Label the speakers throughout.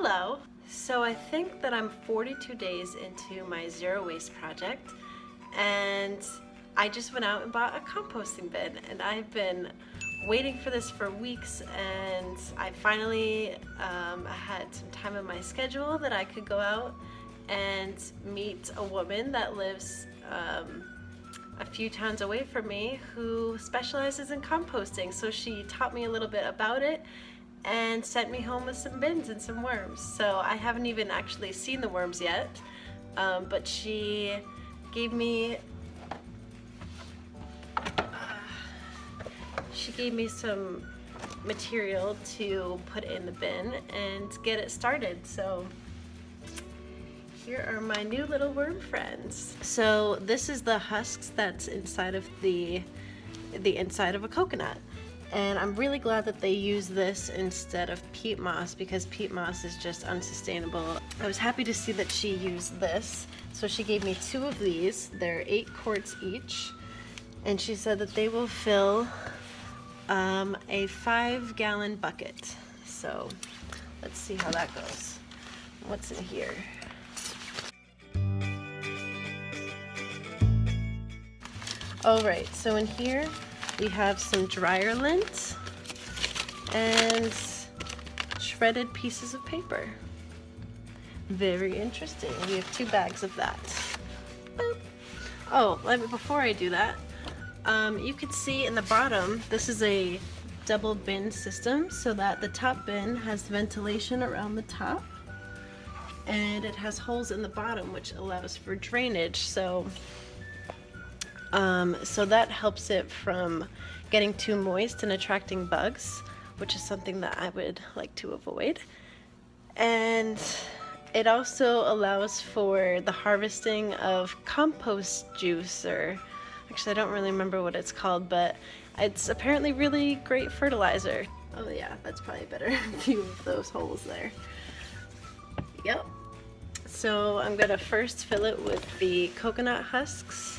Speaker 1: Hello! So I think that I'm 42 days into my zero waste project, and I just went out and bought a composting bin, and I've been waiting for this for weeks, and I finally had some time in my schedule that I could go out and meet a woman that lives a few towns away from me who specializes in composting. So she taught me a little bit about it and sent me home with some bins and some worms. So I haven't even actually seen the worms yet, but she gave me some material to put in the bin and get it started. So here are my new little worm friends. So this is the husks that's inside of the inside of a coconut. And I'm really glad that they use this instead of peat moss, because peat moss is just unsustainable. I was happy to see that she used this. So she gave me 2 of these. They're 8 quarts each. And she said that they will fill a 5-gallon bucket. So let's see how that goes. What's in here? All right, so in here we have some dryer lint and shredded pieces of paper. Very interesting. We have 2 bags of that. Boop. Oh, before I do that, you can see in the bottom, this is a double bin system, so that the top bin has ventilation around the top, and it has holes in the bottom which allows for drainage. So that helps it from getting too moist and attracting bugs, which is something that I would like to avoid. And it also allows for the harvesting of compost juice, or actually I don't really remember what it's called, but it's apparently really great fertilizer. Oh yeah, that's probably a better view of those holes there. Yep. So I'm gonna first fill it with the coconut husks,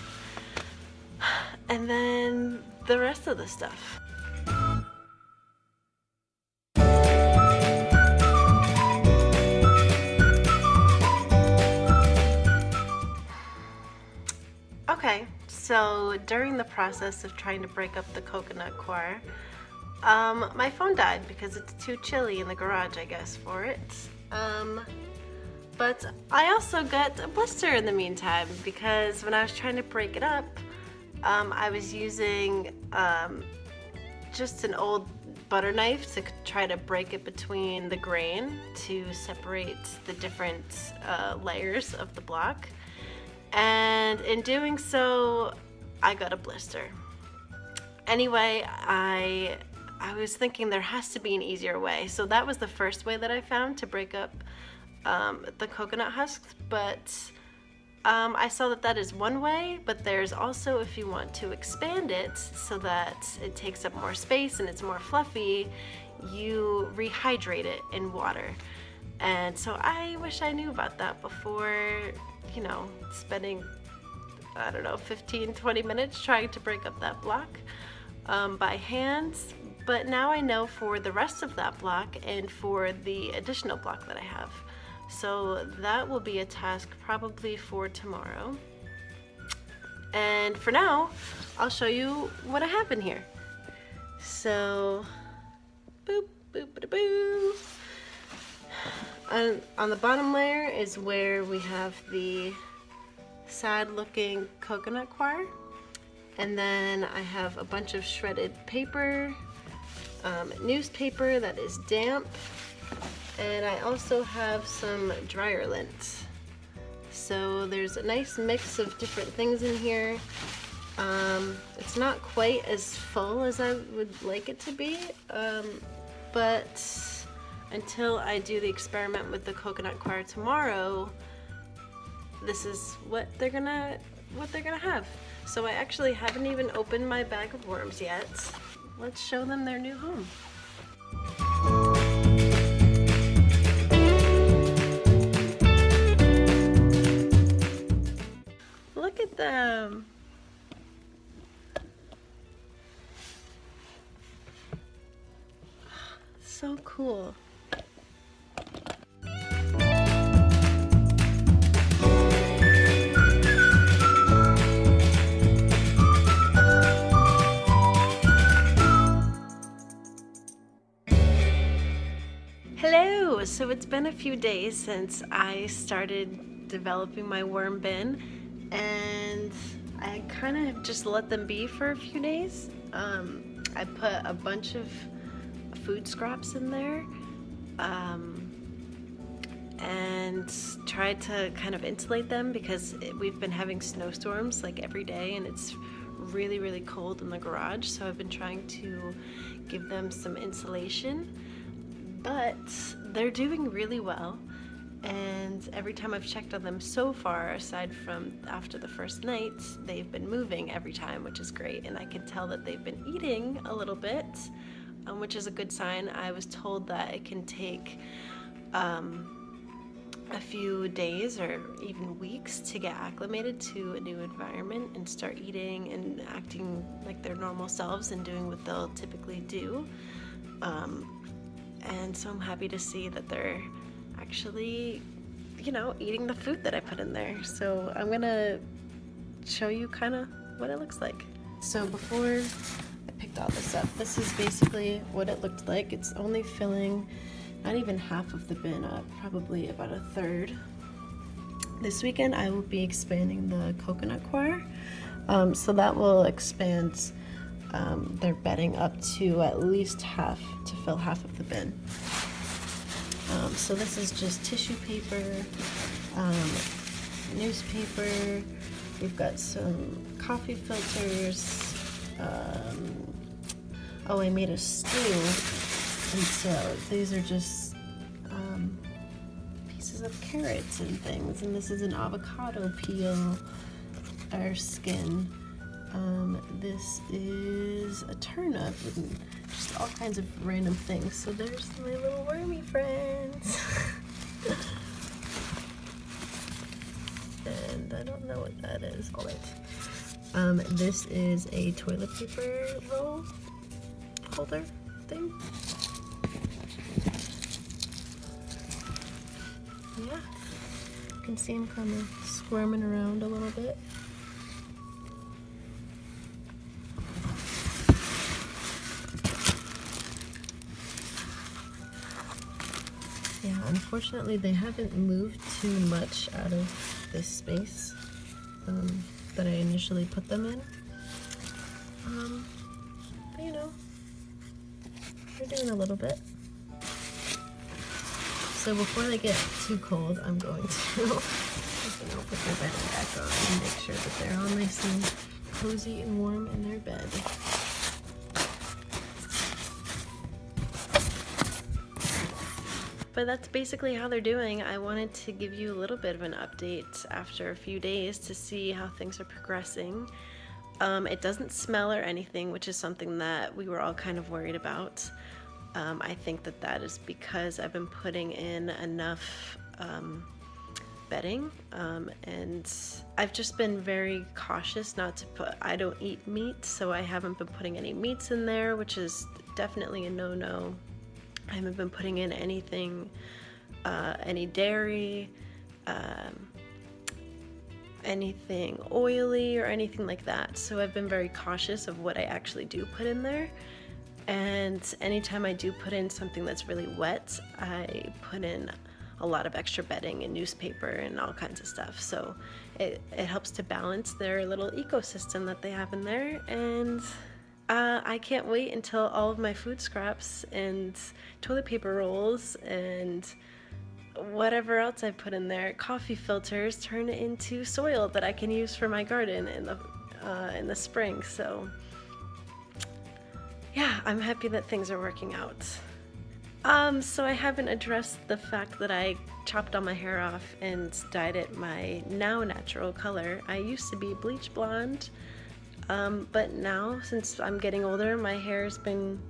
Speaker 1: and then the rest of the stuff. Okay, so during the process of trying to break up the coconut coir, my phone died because it's too chilly in the garage, I guess, for it. But I also got a blister in the meantime, because when I was trying to break it up, I was using just an old butter knife to try to break it between the grain to separate the different layers of the block. And in doing so, I got a blister. Anyway, I was thinking there has to be an easier way. So that was the first way that I found to break up the coconut husks, but I saw that that is one way, but there's also, if you want to expand it so that it takes up more space and it's more fluffy, you rehydrate it in water. And so I wish I knew about that before, you know, spending, I don't know, 15-20 minutes trying to break up that block by hand. But now I know for the rest of that block and for the additional block that I have. So that will be a task probably for tomorrow. And for now, I'll show you what I have in here. So, boop, boop, ba boo. And on the bottom layer is where we have the sad looking coconut coir. And then I have a bunch of shredded paper, newspaper that is damp. And I also have some dryer lint. So there's a nice mix of different things in here. It's not quite as full as I would like it to be, but until I do the experiment with the coconut coir tomorrow, this is what they're gonna have. So I actually haven't even opened my bag of worms yet. Let's show them their new home. Look at them. So cool. Hello! So it's been a few days since I started developing my worm bin, and I kind of just let them be for a few days. I put a bunch of food scraps in there, and tried to kind of insulate them because we've been having snowstorms like every day, and it's really, really cold in the garage, so I've been trying to give them some insulation. But they're doing really well, and every time I've checked on them so far, aside from after the first night, they've been moving every time, which is great, and I can tell that they've been eating a little bit, which is a good sign. I was told that it can take a few days or even weeks to get acclimated to a new environment and start eating and acting like their normal selves and doing what they'll typically do. And so I'm happy to see that they're actually, eating the food that I put in there. So I'm gonna show you kind of what it looks like. So before I picked all this up, this is basically what it looked like. It's only filling not even half of the bin up, probably about a third. This weekend I will be expanding the coconut coir, so that will expand their bedding up to at least half, to fill half of the bin. So this is just tissue paper, newspaper, we've got some coffee filters, oh, I made a stew, and so these are just pieces of carrots and things, and this is an avocado peel or skin. This is a turnip and just all kinds of random things. So there's my little wormy friends. And I don't know what that is. Hold it. This is a toilet paper roll holder thing. Yeah, you can see him kind of squirming around a little bit. Yeah, unfortunately they haven't moved too much out of this space that I initially put them in. But they're doing a little bit. So before they get too cold, I'm going to put their bedding back on and make sure that they're all nice and cozy and warm in their bed. But that's basically how they're doing. I wanted to give you a little bit of an update after a few days to see how things are progressing. It doesn't smell or anything, which is something that we were all kind of worried about. I think that is because I've been putting in enough bedding, and I've just been very cautious not to put, I don't eat meat, so I haven't been putting any meats in there, which is definitely a no-no. I haven't been putting in anything, any dairy, anything oily or anything like that. So I've been very cautious of what I actually do put in there. And anytime I do put in something that's really wet, I put in a lot of extra bedding and newspaper and all kinds of stuff. So it helps to balance their little ecosystem that they have in there. And I can't wait until all of my food scraps and toilet paper rolls and whatever else I put in there, coffee filters, turn it into soil that I can use for my garden in the spring. So yeah, I'm happy that things are working out. So I haven't addressed the fact that I chopped all my hair off and dyed it my now natural color. I used to be bleach blonde. But now, since I'm getting older, my hair's been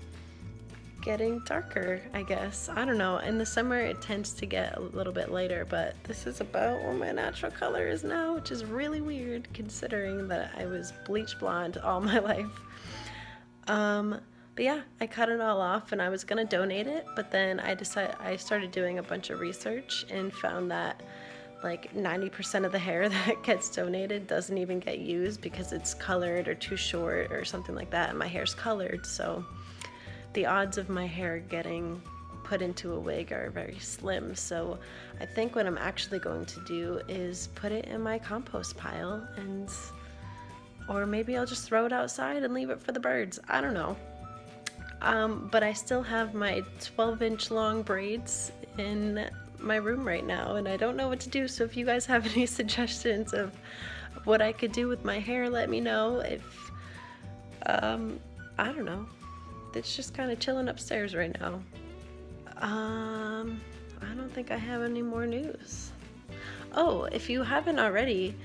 Speaker 1: getting darker, I guess. I don't know. In the summer, it tends to get a little bit lighter, but this is about what my natural color is now, which is really weird considering that I was bleach blonde all my life. But yeah, I cut it all off and I was gonna donate it, but then I started doing a bunch of research and found that like 90% of the hair that gets donated doesn't even get used because it's colored or too short or something like that, and my hair's colored, so the odds of my hair getting put into a wig are very slim, so I think what I'm actually going to do is put it in my compost pile, or maybe I'll just throw it outside and leave it for the birds. I don't know. But I still have my 12-inch long braids in my room right now, and I don't know what to do. So if you guys have any suggestions of what I could do with my hair, let me know. If I don't know, it's just kind of chilling upstairs right now. I don't think I have any more news. Oh, if you haven't already,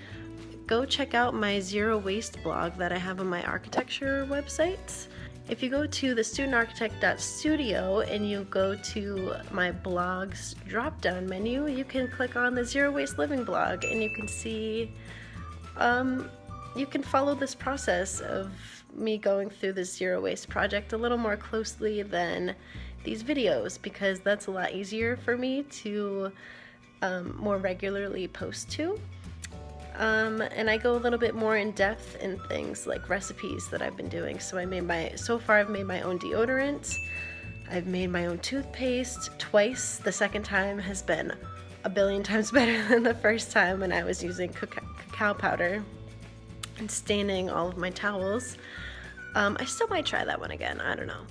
Speaker 1: go check out my zero waste blog that I have on my architecture website. If you go to the studentarchitect.studio and you go to my blog's drop down menu, you can click on the Zero Waste Living blog, and you can see, you can follow this process of me going through this zero waste project a little more closely than these videos, because that's a lot easier for me to more regularly post to. And I go a little bit more in depth in things like recipes that I've been doing. So so far I've made my own deodorant. I've made my own toothpaste twice. The second time has been a billion times better than the first time when I was using cacao powder and staining all of my towels. I still might try that one again, I don't know.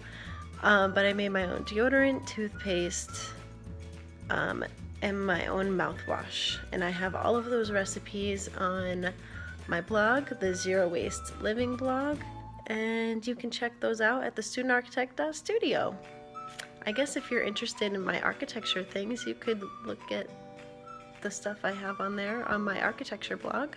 Speaker 1: But I made my own deodorant, toothpaste, and my own mouthwash. And I have all of those recipes on my blog, the Zero Waste Living blog, and you can check those out at the studentarchitect.studio. I guess if you're interested in my architecture things, you could look at the stuff I have on there on my architecture blog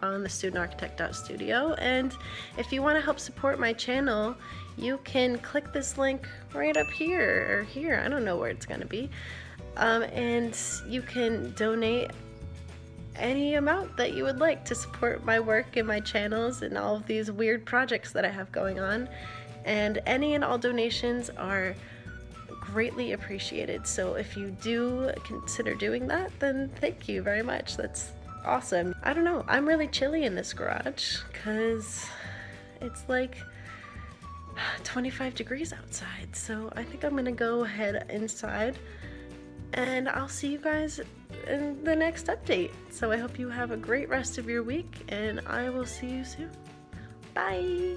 Speaker 1: on the studentarchitect.studio. And if you want to help support my channel, you can click this link right up here or here. I don't know where it's going to be. And you can donate any amount that you would like to support my work and my channels and all of these weird projects that I have going on. And any and all donations are greatly appreciated. So if you do consider doing that, then thank you very much. That's awesome. I don't know, I'm really chilly in this garage because it's like 25 degrees outside. So I think I'm gonna go head inside, and I'll see you guys in the next update. So I hope you have a great rest of your week, and I will see you soon. Bye!